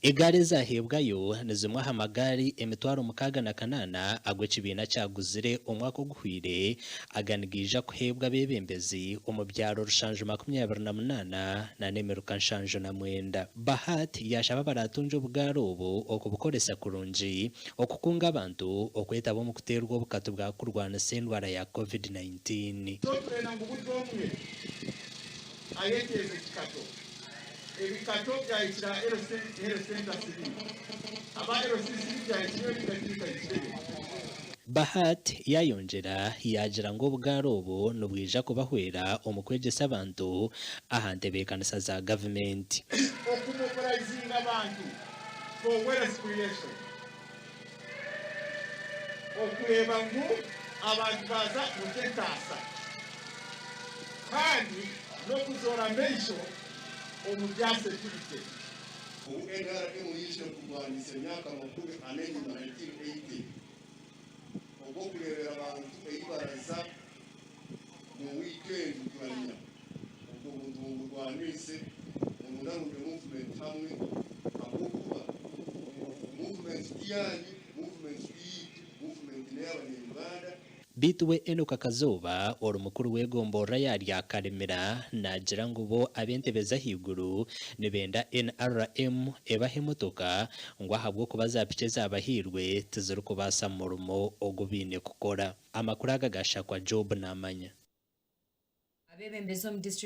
Igare zahebwayo ni zimwe hamagari emitwaro mukaga na kanana agwe kibina cyaguzire umwaka guhwire aganigija kuhebwa bebembezi umubyaro rushanje 28 na nemeruka nshanje na mwenda Bahat yashaba baratunje ubwarobo okubukoresa kurunji okukunga abantu okwetabo mu kuterwa obukatu bwa kurwana sendwara ya COVID-19 ayekeze kikato ebikato byayikira erosenta sibiri aba erosisi byayikira bikakira Bahat yayongera yagira ngo bwarobo nubwija kubahwera omukwegesa abantu ahantebekanisa za government okumobilizing abantu for wealth creation okureba ngo abantu baza mutetasa kandi no kuzora mention omubyase turite NRM yishe kurwanisa imyaka makuru aneni na 1980 ubwo kurebera abantu eyibaraza mu weekend kuranya ubwo buntu rwanise umunarumbe movement hamwe akukuba movement yanyu movement y'abanyarwanda Bitwe Enoka Kazoba ori mukuru wegombora yari akaremera nagira ngo bo abentebeza higuru nibenda NRM ebahe motoka ngo ahabwo kubazapice zabahirwe tuzuruko basa murumo ogubine kukora amakuru agagasha kwa Job namanya abebembezo mu district